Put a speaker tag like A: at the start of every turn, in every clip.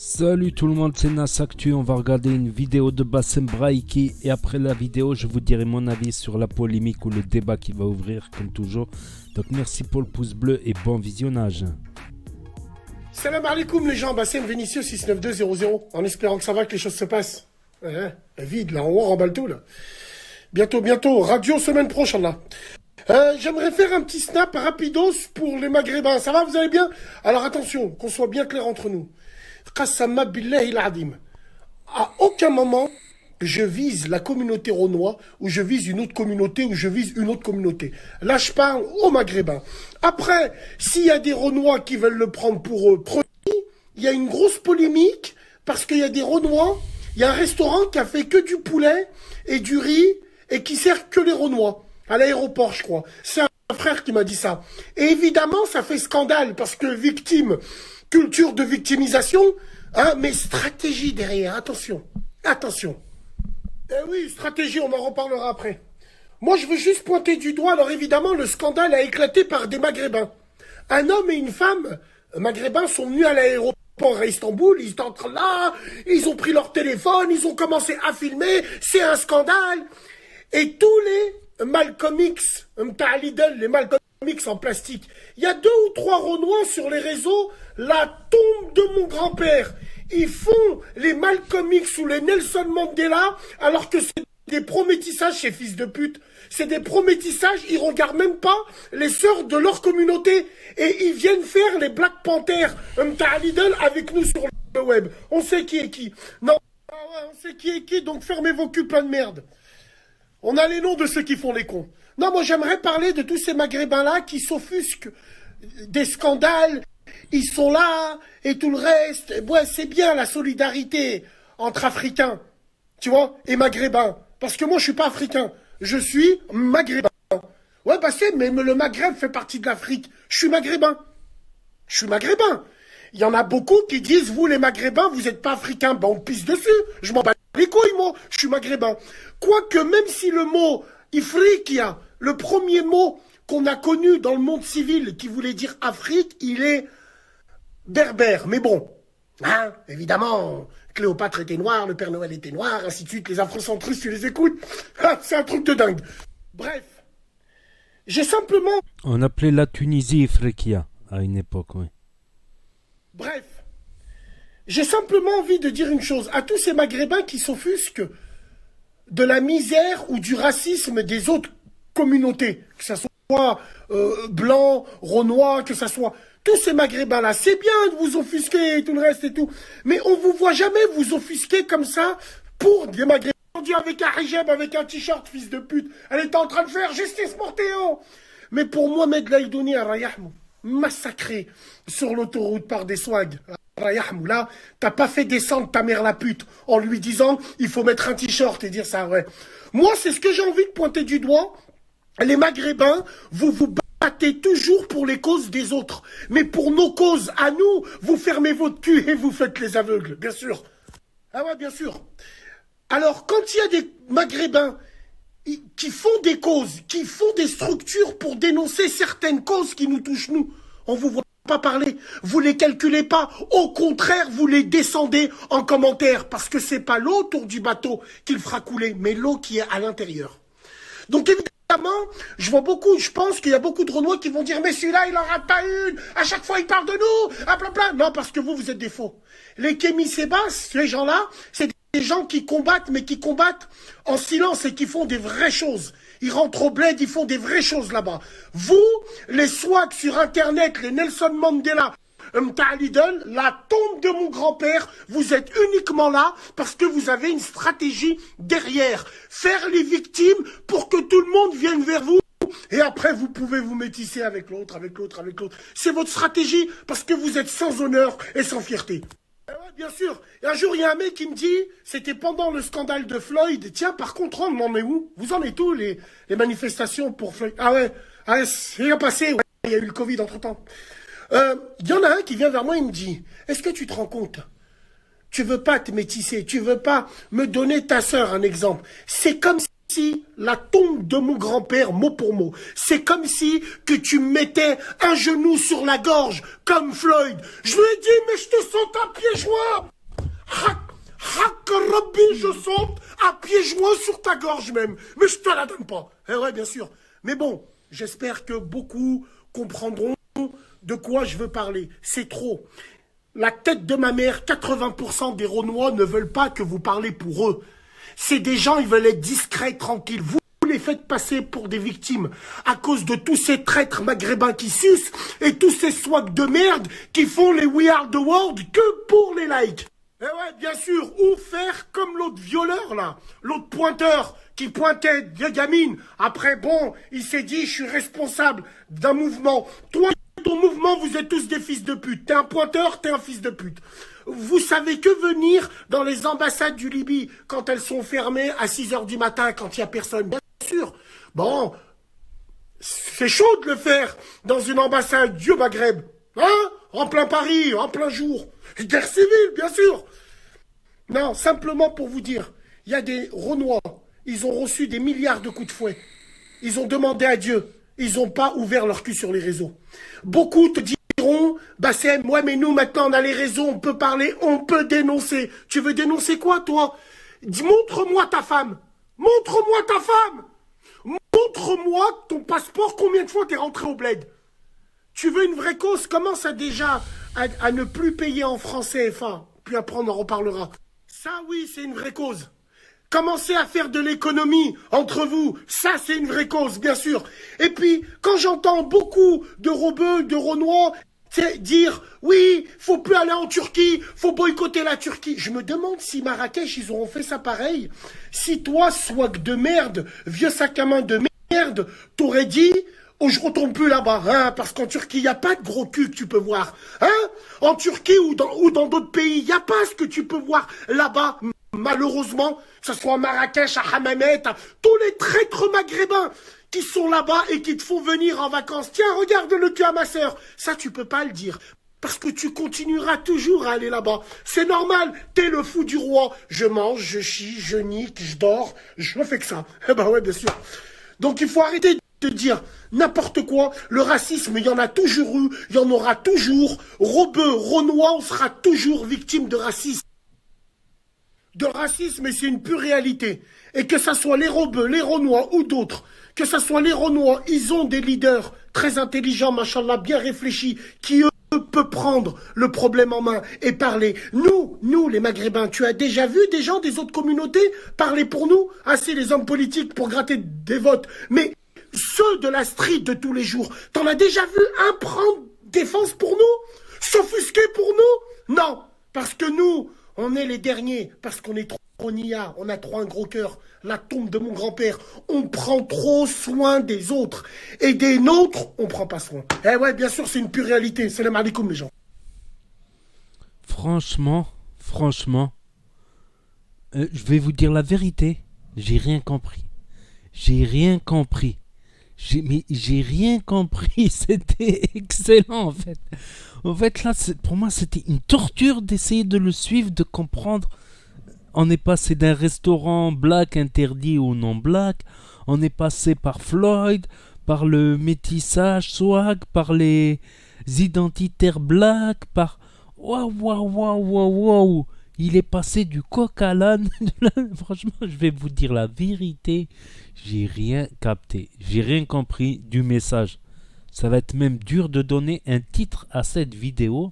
A: Salut tout le monde, c'est Nas Actu. On va regarder une vidéo de Bassem Braïki et après la vidéo, je vous dirai mon avis sur la polémique ou le débat qui va ouvrir comme toujours. Donc merci pour le pouce bleu et bon visionnage.
B: Salam alaikum les gens, Bassem Vénitieux 69200, en espérant que ça va, que les choses se passent. Vide là, on remballe tout là. Bientôt, radio semaine prochaine là. J'aimerais faire un petit snap rapidos pour les Maghrébins. Ça va, vous allez bien? Alors attention, qu'on soit bien clair entre nous. Qassama billahi al-adim. À aucun moment, je vise la communauté renois, ou je vise une autre communauté, ou je vise une autre communauté. Là, je parle aux Maghrébins. Après, s'il y a des Renois qui veulent le prendre pour eux, il y a une grosse polémique, parce qu'il y a des Renois, il y a un restaurant qui a fait que du poulet et du riz, et qui sert que les Renois. À l'aéroport, je crois. C'est un frère qui m'a dit ça. Et évidemment, ça fait scandale, parce que victime, culture de victimisation, hein, mais stratégie derrière, attention. Oui, stratégie, on en reparlera après. Moi, je veux juste pointer du doigt, alors évidemment, le scandale a éclaté par des Maghrébins. Un homme et une femme maghrébins sont venus à l'aéroport à Istanbul, ils étaient en train là, ils ont pris leur téléphone, ils ont commencé à filmer, c'est un scandale. Et tous les Malcolm X, les Malcolm X en plastique, il y a 2 ou 3 Renois sur les réseaux, la tombe de mon grand-père. Ils font les Malcolm X ou les Nelson Mandela, alors que c'est des prométissages, ces fils de pute. C'est des prométissages, ils regardent même pas les sœurs de leur communauté. Et ils viennent faire les Black Panthers, avec nous sur le web. On sait qui est qui. Non, on sait qui est qui, donc fermez vos culs plein de merde. On a les noms de ceux qui font les cons. Non, moi j'aimerais parler de tous ces Maghrébins-là qui s'offusquent des scandales. Ils sont là et tout le reste. Ouais, c'est bien la solidarité entre Africains, tu vois, et Maghrébins. Parce que moi je suis pas africain, je suis Maghrébin. Ouais, bah c'est, mais le Maghreb fait partie de l'Afrique. Je suis Maghrébin. Il y en a beaucoup qui disent, vous les Maghrébins, vous n'êtes pas africains. Ben on pisse dessus. Je m'en bats les couilles, moi. Je suis Maghrébin. Quoique, même si le mot Ifriqiya, le premier mot qu'on a connu dans le monde civil qui voulait dire Afrique, il est berbère. Mais bon, hein, évidemment, Cléopâtre était noire, le Père Noël était noir, ainsi de suite. Les afrocentristes, tu les écoutes. C'est un truc de dingue. Bref, j'ai simplement...
A: On appelait la Tunisie Ifriqiya à une époque, oui.
B: Bref, j'ai simplement envie de dire une chose à tous ces Maghrébins qui s'offusquent de la misère ou du racisme des autres communautés, que ce soit blanc, renois, que ce soit tous ces Maghrébins-là. C'est bien de vous offusquer et tout le reste et tout, mais on vous voit jamais vous offusquer comme ça pour des Maghrébins. Avec un hijab, avec un t-shirt, fils de pute, elle était en train de faire justice pour Théo. Mais pour Mohamed Laïdouni à Rayahmou, massacré sur l'autoroute par des swags. Rayahmou, là, t'as pas fait descendre ta mère la pute en lui disant il faut mettre un t-shirt et dire ça, ouais. Moi, c'est ce que j'ai envie de pointer du doigt. Les Maghrébins, vous vous battez toujours pour les causes des autres. Mais pour nos causes, à nous, vous fermez votre cul et vous faites les aveugles, bien sûr. Ah ouais, bien sûr. Alors, quand il y a des Maghrébins qui font des causes, qui font des structures pour dénoncer certaines causes qui nous touchent, nous, on vous voit pas parler, vous les calculez pas, au contraire, vous les descendez en commentaire, parce que c'est pas l'eau autour du bateau qu'il fera couler, mais l'eau qui est à l'intérieur. Donc évidemment, je pense qu'il y a beaucoup de Renois qui vont dire, mais celui-là, il en rate pas une, à chaque fois il parle de nous, à plein. Non, parce que vous êtes des faux. Les Kémy Sébas, ces gens-là, c'est des gens qui combattent, mais qui combattent en silence et qui font des vraies choses. Ils rentrent au bled, ils font des vraies choses là-bas. Vous, les swags sur Internet, les Nelson Mandela, la tombe de mon grand-père, vous êtes uniquement là parce que vous avez une stratégie derrière. Faire les victimes pour que tout le monde vienne vers vous. Et après, vous pouvez vous métisser avec l'autre. C'est votre stratégie parce que vous êtes sans honneur et sans fierté. Ouais, bien sûr. Et un jour, il y a un mec qui me dit, c'était pendant le scandale de Floyd, tiens, par contre, on en est où? Vous en êtes où, les manifestations pour Floyd? Ah ouais, c'est bien passé, ouais, il y a eu le Covid entre-temps. Il y en a un qui vient vers moi et me dit, est-ce que tu te rends compte? Tu veux pas te métisser, tu veux pas me donner ta sœur, un exemple. C'est comme si la tombe de mon grand-père, mot pour mot. C'est comme si que tu mettais un genou sur la gorge, comme Floyd. Je lui ai dit, mais je te sens à pieds joints. Hak Rabbi, je sens à pieds joints sur ta gorge même. Mais je te la donne pas. Eh ouais, bien sûr. Mais bon, j'espère que beaucoup comprendront de quoi je veux parler. C'est trop. La tête de ma mère, 80% des Renois ne veulent pas que vous parlez pour eux. C'est des gens, ils veulent être discrets, tranquilles. Vous les faites passer pour des victimes à cause de tous ces traîtres maghrébins qui sucent et tous ces swags de merde qui font les We Are the World que pour les likes. Eh ouais, bien sûr, ou faire comme l'autre violeur là, l'autre pointeur qui pointait des gamines. Après, bon, il s'est dit, je suis responsable d'un mouvement. Toi, ton mouvement, vous êtes tous des fils de pute. T'es un pointeur, t'es un fils de pute. Vous savez que venir dans les ambassades du Libye quand elles sont fermées à 6 h du matin quand il n'y a personne. Bien sûr. Bon, c'est chaud de le faire dans une ambassade du Maghreb. Hein? En plein Paris, en plein jour. Guerre civile, bien sûr. Non, simplement pour vous dire, il y a des Renois, ils ont reçu des milliards de coups de fouet. Ils ont demandé à Dieu. Ils n'ont pas ouvert leur cul sur les réseaux. Beaucoup te diront, Bassem, ouais, mais nous, maintenant, on a les réseaux, on peut parler, on peut dénoncer. Tu veux dénoncer quoi, toi? Montre-moi ta femme. Montre-moi ta femme. Montre-moi ton passeport, combien de fois t'es rentré au bled. Tu veux une vraie cause? Commence à ne plus payer en francs CFA. Puis après, on en reparlera. Ça, oui, c'est une vraie cause. Commencez à faire de l'économie entre vous. Ça, c'est une vraie cause, bien sûr. Et puis, quand j'entends beaucoup de Rebeux, de Renois, dire, oui, faut plus aller en Turquie, faut boycotter la Turquie. Je me demande si Marrakech, ils auront fait ça pareil. Si toi, swag de merde, vieux sac à main de merde, t'aurais dit, oh, je retourne plus là-bas, hein, parce qu'en Turquie, il n'y a pas de gros cul que tu peux voir. Hein? En Turquie ou dans d'autres pays, il n'y a pas ce que tu peux voir là-bas. Malheureusement, que ce soit à Marrakech, à Hammamet, à tous les traîtres maghrébins qui sont là-bas et qui te font venir en vacances. Tiens, regarde le cul à ma sœur. Ça, tu peux pas le dire. Parce que tu continueras toujours à aller là-bas. C'est normal, t'es le fou du roi. Je mange, je chie, je nique, je dors, je ne fais que ça. Eh ben ouais, bien sûr. Donc il faut arrêter de dire n'importe quoi. Le racisme, il y en a toujours eu, il y en aura toujours. Rebeux, Renois, on sera toujours victime de racisme. De racisme, et c'est une pure réalité. Et que ça soit les Rebeux, les Renois ou d'autres, que ça soit les Renois, ils ont des leaders très intelligents, machallah, bien réfléchis, qui eux peuvent prendre le problème en main et parler. Nous, les Maghrébins, tu as déjà vu des gens des autres communautés parler pour nous? Assez les hommes politiques pour gratter des votes. Mais ceux de la street de tous les jours, t'en as déjà vu un prendre défense pour nous? S'offusquer pour nous? Non, parce que nous, on est les derniers, parce qu'on est trop niais, on a trop un gros cœur. La tombe de mon grand-père, on prend trop soin des autres. Et des nôtres, on prend pas soin. Eh ouais, bien sûr, c'est une pure réalité. Salam alaikum, les gens.
A: Franchement, je vais vous dire la vérité. J'ai rien compris. J'ai rien compris. J'ai rien compris. C'était excellent, en fait. En fait, là, pour moi, c'était une torture d'essayer de le suivre, de comprendre. On est passé d'un restaurant black interdit au non black. On est passé par Floyd, par le métissage swag, par les identitaires black, par... Waouh. Il est passé du coq à l'âne. Franchement, je vais vous dire la vérité. J'ai rien capté. J'ai rien compris du message. Ça va être même dur de donner un titre à cette vidéo.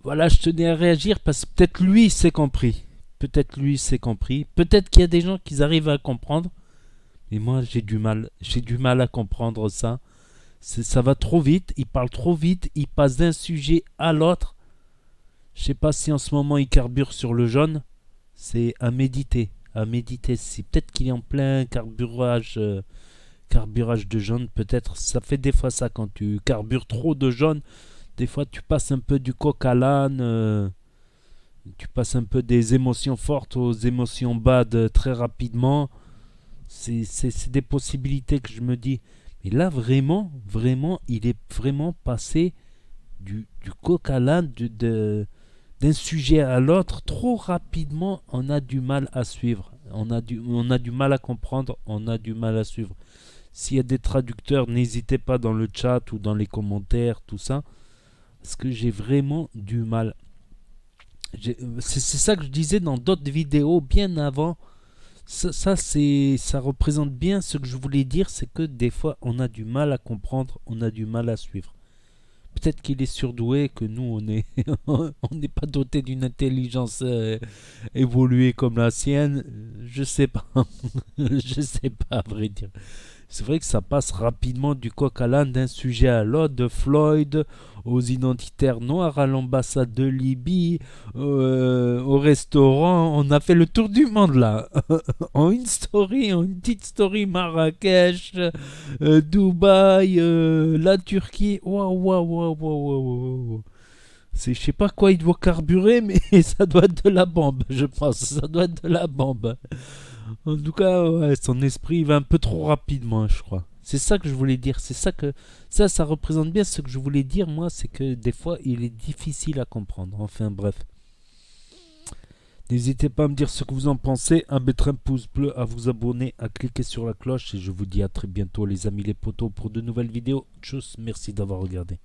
A: Voilà, je tenais à réagir parce que peut-être lui s'est compris. Peut-être qu'il y a des gens qui arrivent à comprendre. Mais moi, j'ai du mal à comprendre ça. Ça va trop vite. Il parle trop vite. Il passe d'un sujet à l'autre. Je sais pas si en ce moment il carbure sur le jaune. C'est à méditer. C'est peut-être qu'il est en plein carburage de jaune. Peut-être. Ça fait des fois ça quand tu carbures trop de jaune. Des fois, tu passes un peu du coq à l'âne, tu passes un peu des émotions fortes aux émotions bad très rapidement. C'est des possibilités que je me dis. Mais là, vraiment, il est vraiment passé du coq à l'âne, d'un sujet à l'autre trop rapidement. On a du mal à suivre. On a du mal à comprendre, on a du mal à suivre. S'il y a des traducteurs, n'hésitez pas dans le chat ou dans les commentaires, tout ça. Parce que j'ai vraiment du mal. C'est ça que je disais dans d'autres vidéos bien avant. Ça représente bien ce que je voulais dire, c'est que des fois on a du mal à comprendre, on a du mal à suivre. Peut-être qu'il est surdoué, que nous on est on n'est pas doté d'une intelligence évoluée comme la sienne. Je sais pas, je sais pas à vrai dire. C'est vrai que ça passe rapidement du coq à l'âne, d'un sujet à l'autre, de Floyd aux identitaires noirs, à l'ambassade de Libye, au restaurant. On a fait le tour du monde là. En une story, en une petite story, Marrakech, Dubaï, la Turquie. Waouh, waouh, waouh, waouh, waouh, waouh. Je sais pas quoi il doit carburer, mais ça doit être de la bombe, je pense. Ça doit être de la bombe. En tout cas, ouais, son esprit il va un peu trop rapidement, je crois. C'est ça que je voulais dire. C'est ça que ça représente bien ce que je voulais dire, moi, c'est que des fois, il est difficile à comprendre. Enfin, bref. N'hésitez pas à me dire ce que vous en pensez, à mettre un pouce bleu, à vous abonner, à cliquer sur la cloche. Et je vous dis à très bientôt, les amis, les potos, pour de nouvelles vidéos. Tchuss, merci d'avoir regardé.